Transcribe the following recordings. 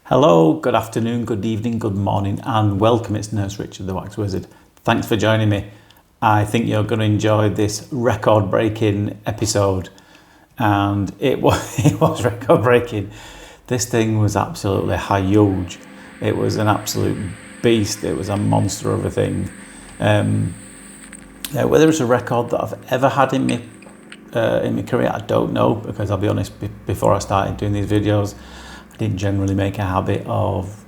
Hello, good afternoon, good evening, good morning, and welcome. It's Nurse Richard, the Wax Wizard. Thanks for joining me. I think you're going to enjoy this record-breaking episode, and it was record-breaking. This thing was absolutely huge. It was an absolute beast. It was a monster of a thing. Whether it's a record that I've ever had in my career, I don't know, because I'll be honest, before I started doing these videos, I didn't generally make a habit of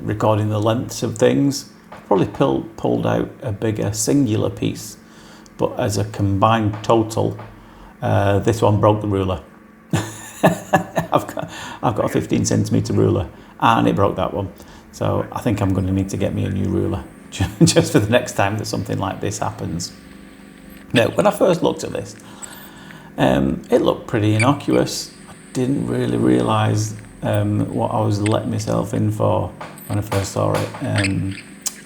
recording the lengths of things. Probably pulled out a bigger singular piece, but as a combined total, this one broke the ruler. I've got a 15 centimetre ruler, and it broke that one. So I think I'm going to need to get me a new ruler just for the next time that something like this happens. Now, when I first looked at this, it looked pretty innocuous. I didn't really realise what I was letting myself in for when I first saw it. And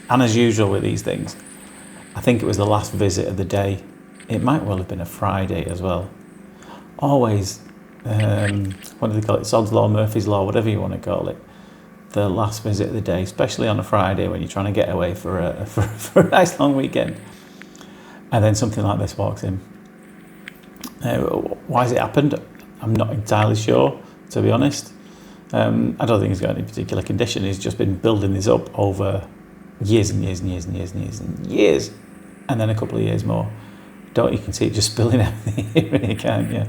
as usual with these things, I think it was the last visit of the day. It might well have been a Friday as well. Always, what do they call it? Sod's Law, Murphy's Law, whatever you want to call it. The last visit of the day, especially on a Friday when you're trying to get away for a nice long weekend. And then something like this walks in. Why has it happened? I'm not entirely sure, to be honest. I don't think he's got any particular condition. He's just been building this up over years and years and years and years and years and years, and then a couple of years more. You can see it just spilling out here, really, can't you?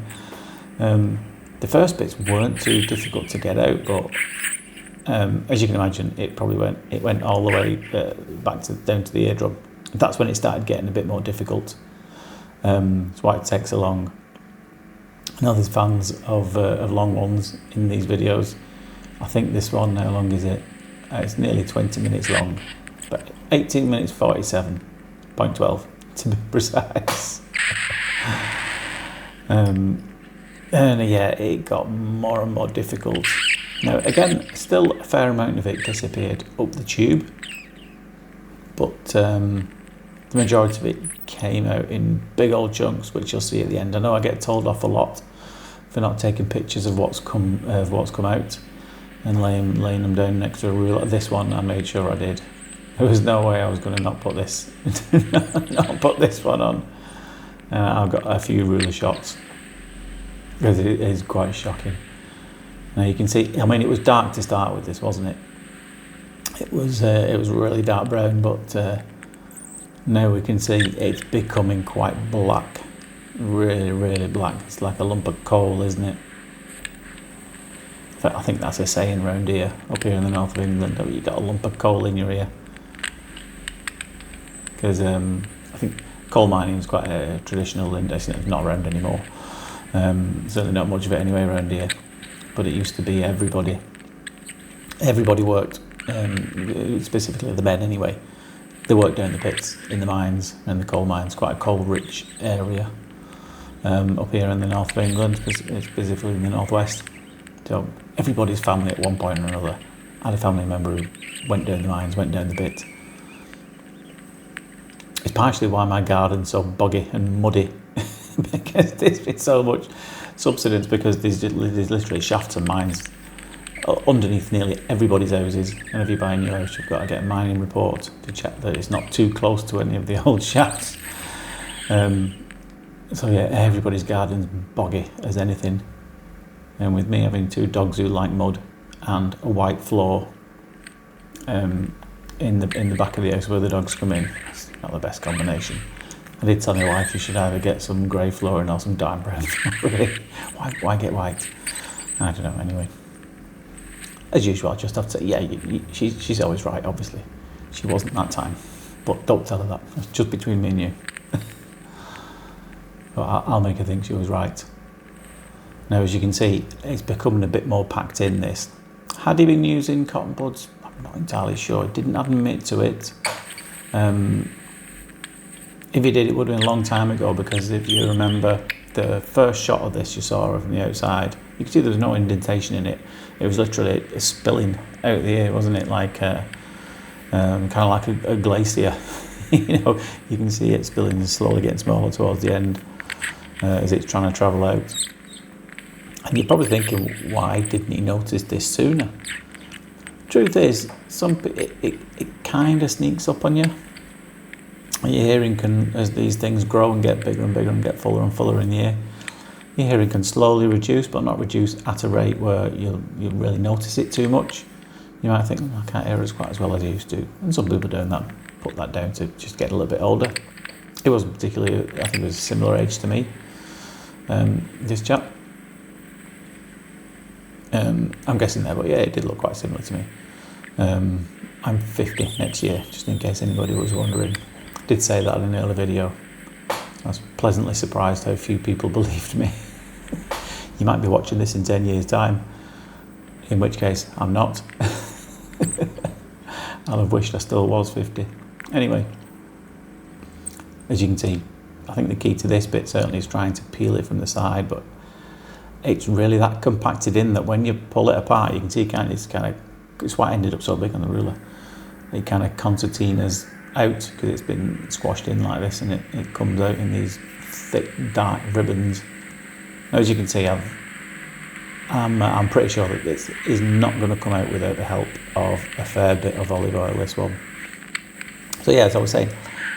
The first bits weren't too difficult to get out, but as you can imagine, it went all the way down to the eardrum. That's when it started getting a bit more difficult. That's why it takes so long. I know there's fans of long ones in these videos. I think this one, how long is it? It's nearly 20 minutes long, but 18 minutes 47.12 to be precise. And yeah, it got more and more difficult. Now again, still a fair amount of it disappeared up the tube, but the majority of it came out in big old chunks, which you'll see at the end. I know I get told off a lot for not taking pictures of what's come out and laying them down next to a ruler. This one I made sure I did. There was no way I was going to not put this one on. I've got a few ruler shots because it is quite shocking. Now you can see, I mean, it was dark to start with, this, wasn't it? It was really dark brown, but now we can see it's becoming quite black. Really, really black. It's like a lump of coal, isn't it? In fact, I think that's a saying round here, up here in the north of England, that you got a lump of coal in your ear. Because I think coal mining is quite a traditional industry. It's not around anymore. Certainly not much of it anyway around here. But it used to be everybody worked, specifically the men anyway. They worked down the pits, in the mines, and the coal mines, quite a coal-rich area up here in the north of England, specifically in the northwest. So everybody's family at one point or another had a family member who went down the mines, went down the pits. It's partially why my garden's so boggy and muddy, because there's been so much subsidence, because there's literally shafts and mines underneath nearly everybody's houses, and if you buy a new house, you've got to get a mining report to check that it's not too close to any of the old shafts. So yeah, everybody's garden's boggy as anything, and with me having two dogs who like mud and a white floor in the back of the house where the dogs come in, it's not the best combination. I did tell my wife you should either get some grey flooring or some dark brown flooring. Why get white? I don't know, anyway. As usual, I just have to say, yeah, she's always right, obviously. She wasn't that time. But don't tell her that. It's just between me and you. But I'll make her think she was right. Now, as you can see, it's becoming a bit more packed in, this. Had he been using cotton buds? I'm not entirely sure. He didn't admit to it. If he did, it would have been a long time ago, because if you remember the first shot of this you saw from the outside, you can see there was no indentation in it. It was literally spilling out the ear, wasn't it? Like kind of like a glacier. You know, you can see it spilling and slowly getting smaller towards the end as it's trying to travel out. And you're probably thinking, why didn't he notice this sooner? truth is, it kind of sneaks up on you. Your hearing can, as these things grow and get bigger and bigger and get fuller and fuller in the ear, your hearing can slowly reduce, but not reduce at a rate where you'll really notice it too much. You might think, I can't hear as quite as well as I used to. And some people doing that put that down to just get a little bit older. It wasn't particularly, I think it was a similar age to me, this chap. I'm guessing there, but yeah, it did look quite similar to me. I'm 50 next year, just in case anybody was wondering. I did say that in an earlier video. I was pleasantly surprised how few people believed me. You might be watching this in 10 years' time, in which case I'm not. I'll have wished I still was 50. Anyway, as you can see, I think the key to this bit certainly is trying to peel it from the side, but it's really that compacted in that when you pull it apart, you can see it's why it ended up so big on the ruler. It kind of concertinas out because it's been squashed in like this, and it comes out in these thick dark ribbons. Now, as you can see, I'm pretty sure that this is not going to come out without the help of a fair bit of olive oil, this one. So yeah, as I was saying,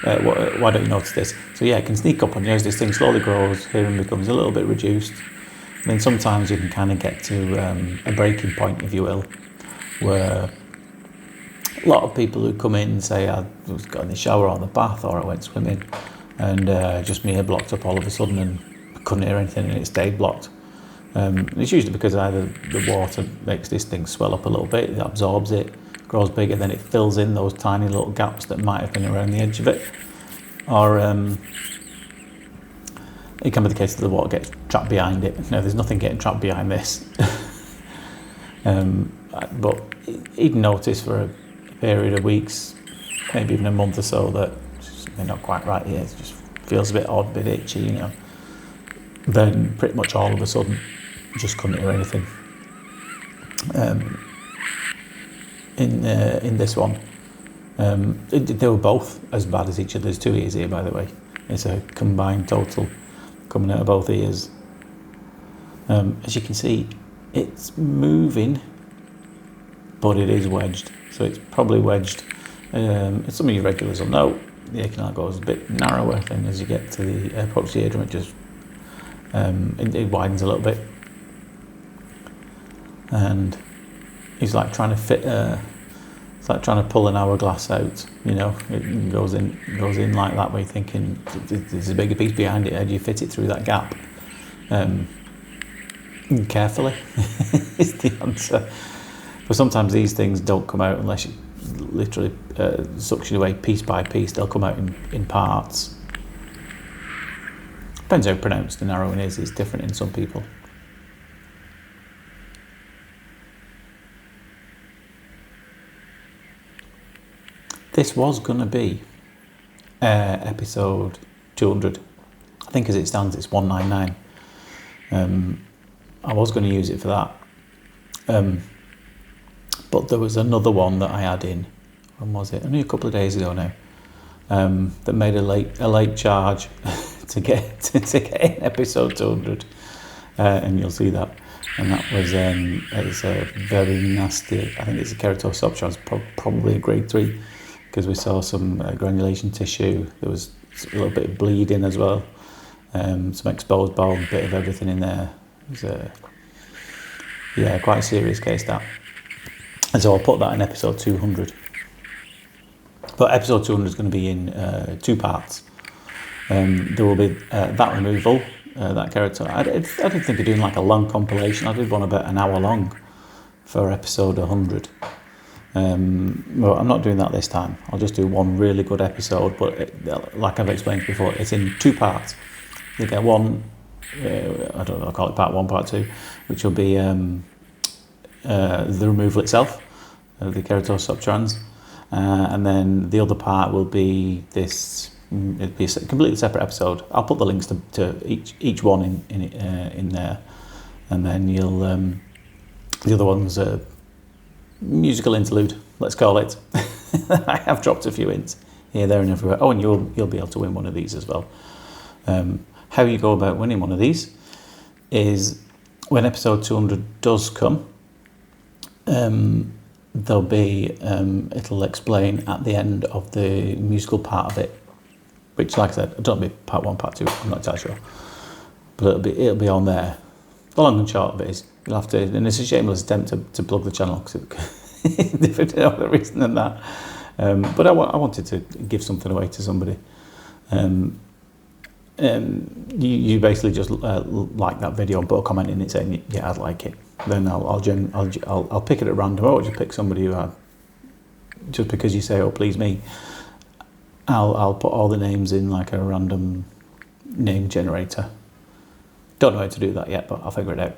why don't you notice this? So yeah, it can sneak up on you as this thing slowly grows, hearing becomes a little bit reduced. And then sometimes you can kind of get to a breaking point, if you will, where a lot of people who come in say, I was got in the shower or the bath or I went swimming and just my ear blocked up all of a sudden and I couldn't hear anything and it stayed blocked. It's usually because either the water makes this thing swell up a little bit, it absorbs it, grows bigger, then it fills in those tiny little gaps that might have been around the edge of it, or it can be the case that the water gets trapped behind it. No, there's nothing getting trapped behind this. But he'd notice for a period of weeks, maybe even a month or so, that something not quite right here. It just feels a bit odd, a bit itchy, you know. Then pretty much all of a sudden, just couldn't hear anything. In this one, they were both as bad as each other. There's two ears here, by the way. It's a combined total coming out of both ears. As you can see, it's moving, but it is wedged. So it's probably wedged. Some of you regulars will know the ear canal goes a bit narrower. Then as you get to the approach the eardrum, it just it widens a little bit, and it's like trying to fit. It's like trying to pull an hourglass out. You know, it goes in like that. Where you're thinking there's a bigger piece behind it. How do you fit it through that gap? Carefully is the answer. But sometimes these things don't come out unless you literally suction away piece by piece. They'll come out in parts. Depends how pronounced the narrowing is. It's different in some people. This was going to be episode 200. I think as it stands, it's 199. I was going to use it for that. But there was another one that I had in. When was it? Only a couple of days ago now. That made a late charge to get in episode 200, and you'll see that. And that was it's a very nasty. I think it's a keratoconus, probably a grade 3, because we saw some granulation tissue. There was a little bit of bleeding as well. Some exposed bone, bit of everything in there. It was quite a serious case, that. And so I'll put that in episode 200. But episode 200 is going to be in 2 parts. There will be that removal, that keratin. I didn't think of doing like a long compilation. I did one about an hour long for episode 100. Well, I'm not doing that this time. I'll just do one really good episode, but like I've explained before, it's in 2 parts. You get one, I don't know, I'll call it part 1, part 2, which will be the removal itself, the keratoconus, and then the other part will be this. It'll be a completely separate episode. I'll put the links to each one in there, and then you'll the other one's a musical interlude, let's call it. I have dropped a few hints here, there, and everywhere. Oh, and you'll be able to win one of these as well. How you go about winning one of these is when episode 200 does come. there'll be, it'll explain at the end of the musical part of it, which, like I said, I don't know, part 1, part 2, I'm not entirely sure, but it'll be on there. The long and short of it is, you'll have to, and it's a shameless attempt to plug the channel, because for no other reason than that. But I wanted to give something away to somebody. You basically just like that video and put a comment in it saying, yeah, I'd like it. Then I'll pick it at random, or just pick somebody who just because you say, oh, please me, I'll put all the names in like a random name generator. Don't know how to do that yet, but I'll figure it out.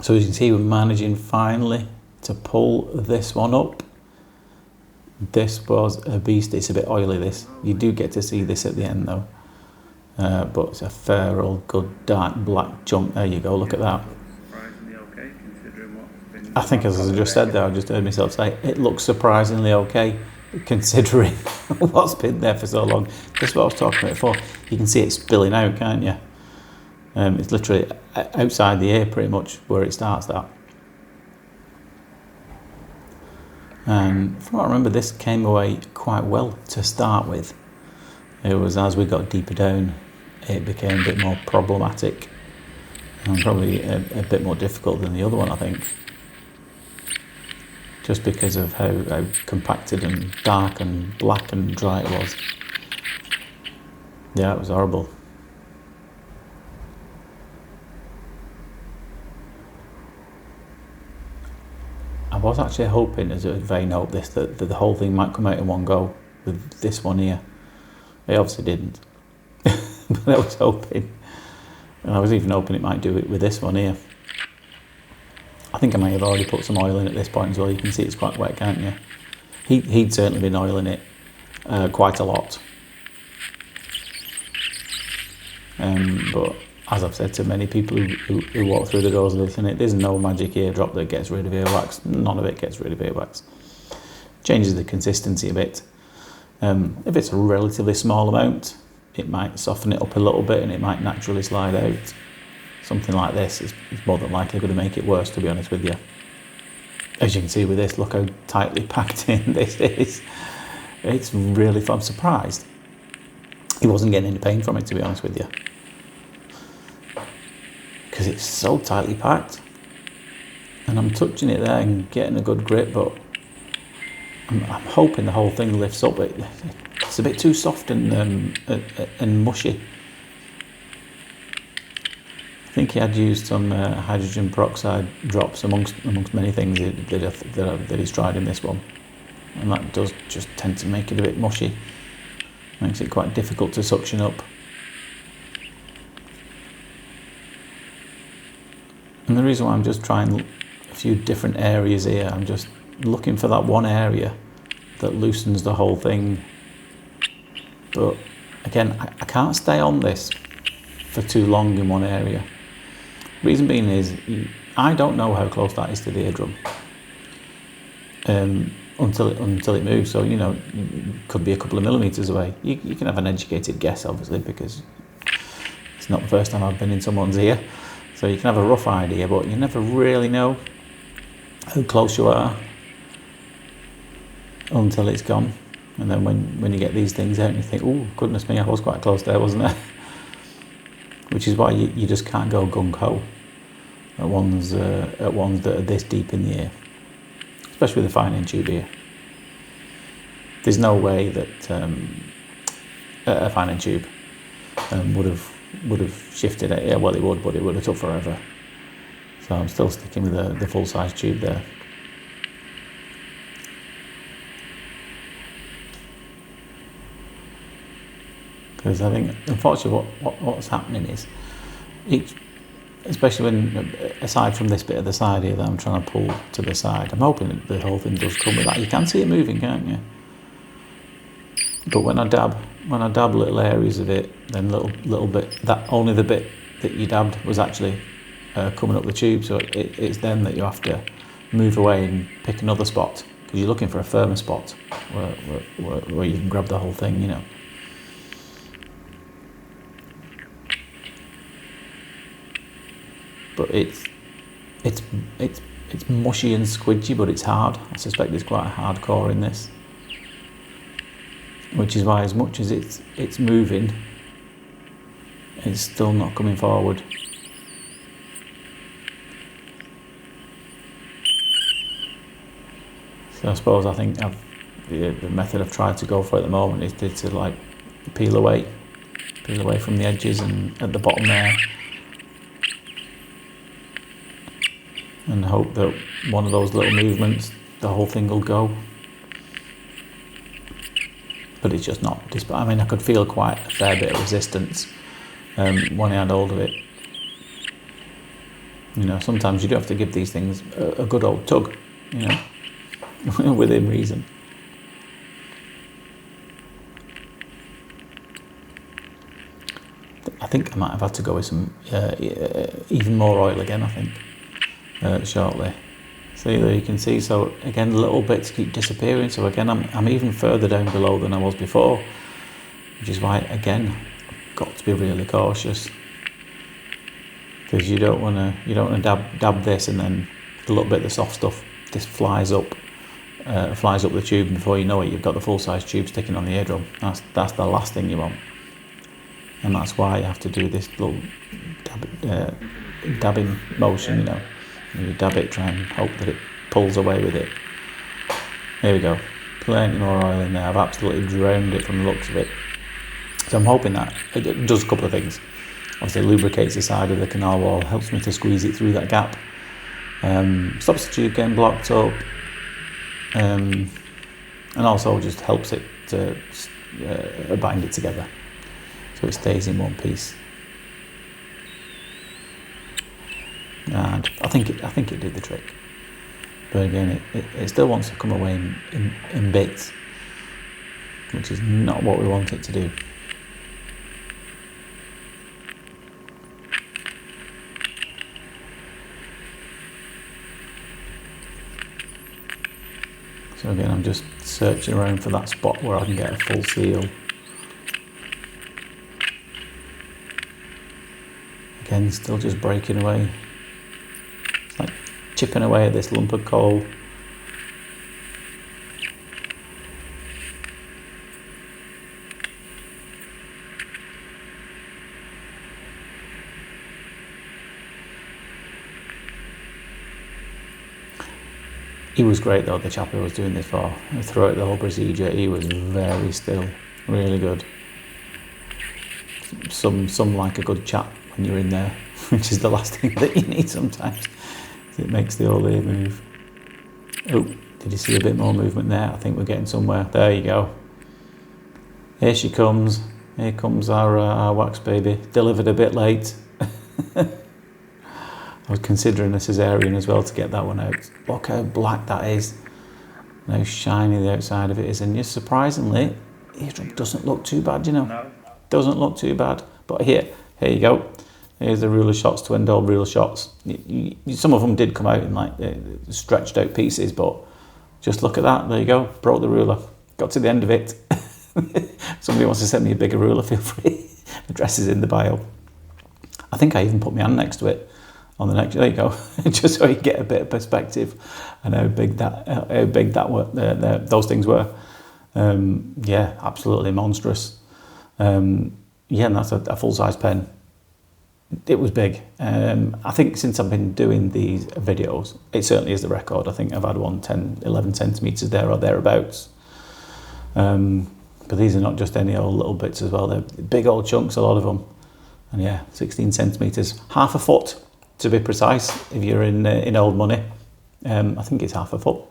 So as you can see, we're managing finally to pull this one up. This was a beast. It's a bit oily, this. You do get to see this at the end though. But it's a fair old good dark black chunk. There you go, look at that. I think, as I just said there, I just heard myself say, it looks surprisingly okay, considering what's been there for so long. That's what I was talking about before. You can see it spilling out, can't you? It's literally outside the ear, pretty much, where it starts at. And from what I remember, this came away quite well to start with. It was as we got deeper down, it became a bit more problematic, and probably a bit more difficult than the other one, I think. Just because of how compacted and dark and black and dry it was. Yeah, it was horrible. I was actually hoping, as a vain hope, that the whole thing might come out in one go with this one here. It obviously didn't, but I was hoping. And I was even hoping it might do it with this one here. I think I may have already put some oil in at this point as well. You can see it's quite wet, can't you? He'd certainly been oiling it quite a lot. But as I've said to many people who walk through the doors of this, and there's no magic eardrop that gets rid of earwax. None of it gets rid of earwax. Changes the consistency a bit. If it's a relatively small amount, it might soften it up a little bit and it might naturally slide out. Something like this is more than likely going to make it worse, to be honest with you. As you can see with this, look how tightly packed in this is. It's really fun. I'm surprised he wasn't getting any pain from it, to be honest with you, because it's so tightly packed. And I'm touching it there and getting a good grip, but I'm hoping the whole thing lifts up. It's a bit too soft and mushy. I think he had used some hydrogen peroxide drops amongst many things that he's tried in this one, and that does just tend to make it a bit mushy. Makes it quite difficult to suction up. And the reason why I'm just trying a few different areas here, I'm just looking for that one area that loosens the whole thing. But again, I can't stay on this for too long in one area. Reason being is, I don't know how close that is to the eardrum until it moves. So, you know, it could be a couple of millimetres away. You can have an educated guess, obviously, because it's not the first time I've been in someone's ear. So you can have a rough idea, but you never really know how close you are until it's gone. And then when you get these things out and you think, oh, goodness me, I was quite close there, wasn't I? Which is why you just can't go gung-ho at ones that are this deep in the ear, especially with a fine end tube ear. There's no way that a fine end tube would have shifted it. Yeah, well, it would, but it would have took forever. So I'm still sticking with the full size tube there. Because I think, unfortunately, what's happening is, especially when, aside from this bit of the side here that I'm trying to pull to the side, I'm hoping that the whole thing does come with that. You can see it moving, can't you? But when I dab little areas of it, then little bit, that only the bit that you dabbed was actually coming up the tube. So it's then that you have to move away and pick another spot, because you're looking for a firmer spot where you can grab the whole thing, you know. But it's it's mushy and squidgy, but it's hard. I suspect it's quite hardcore in this, which is why as much as it's moving, it's still not coming forward. So I suppose I think the method I've tried to go for at the moment is to like peel away from the edges and at the bottom there, and hope that one of those little movements, the whole thing will go. But it's just not. I mean, I could feel quite a fair bit of resistance when I had hold of it. You know, sometimes you do have to give these things a good old tug, you know, within reason. I think I might have had to go with some even more oil again, I think, shortly. So there you can see, so again, little bits keep disappearing. So again, I'm even further down below than I was before, which is why, again, I've got to be really cautious, because you don't want to dab this and then a little bit of the soft stuff just flies up the tube, and before you know it, you've got the full-size tube sticking on the eardrum. That's the last thing you want, and that's why you have to do this little dabbing motion, you know. You dab it, try and hope that it pulls away with it. Here we go, plenty more oil in there. I've absolutely drowned it from the looks of it. So I'm hoping that it does a couple of things. Obviously lubricates the side of the canal wall, helps me to squeeze it through that gap, stops the tube getting blocked up, and also just helps it to bind it together so it stays in one piece. And I think it did the trick, but again, it still wants to come away in bits, which is not what we want it to do. So again, I'm just searching around for that spot where I can get a full seal. Again, still just breaking away. It's like chipping away at this lump of coal. He was great though, the chap who was doing this for. Throughout the whole procedure, he was very still, really good. Some like a good chat when you're in there, which is the last thing that you need sometimes. It makes the whole ear move. Oh, did you see a bit more movement there? I think we're getting somewhere. There you go. Here she comes. Here comes our wax baby. Delivered a bit late. I was considering a cesarean as well to get that one out. Look how black that is. And how shiny the outside of it is. And just surprisingly, it doesn't look too bad, you know. No. Doesn't look too bad. But here you go. Here's the ruler shots, twin dome ruler shots. Some of them did come out in like stretched out pieces, but just look at that. There you go. Broke the ruler. Got to the end of it. Somebody wants to send me a bigger ruler, feel free. Address is in the bio. I think I even put my hand next to it on the next. There you go. Just so you get a bit of perspective and how big that were. Those things were. Yeah, absolutely monstrous. Yeah, and that's a full-size pen. It was big. I think since I've been doing these videos, it certainly is the record. I think I've had one 11 centimetres there or thereabouts. But these are not just any old little bits as well. They're big old chunks, a lot of them. And yeah, 16 centimetres, half a foot to be precise, if you're in old money. I think it's half a foot.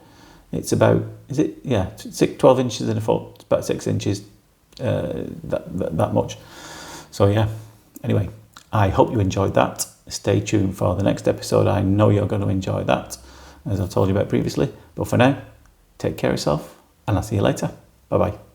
It's about, is it? Yeah, 12 inches in a foot. It's about 6 inches, that much. So yeah, anyway, I hope you enjoyed that. Stay tuned for the next episode. I know you're going to enjoy that, as I've told you about previously. But for now, take care of yourself, and I'll see you later. Bye-bye.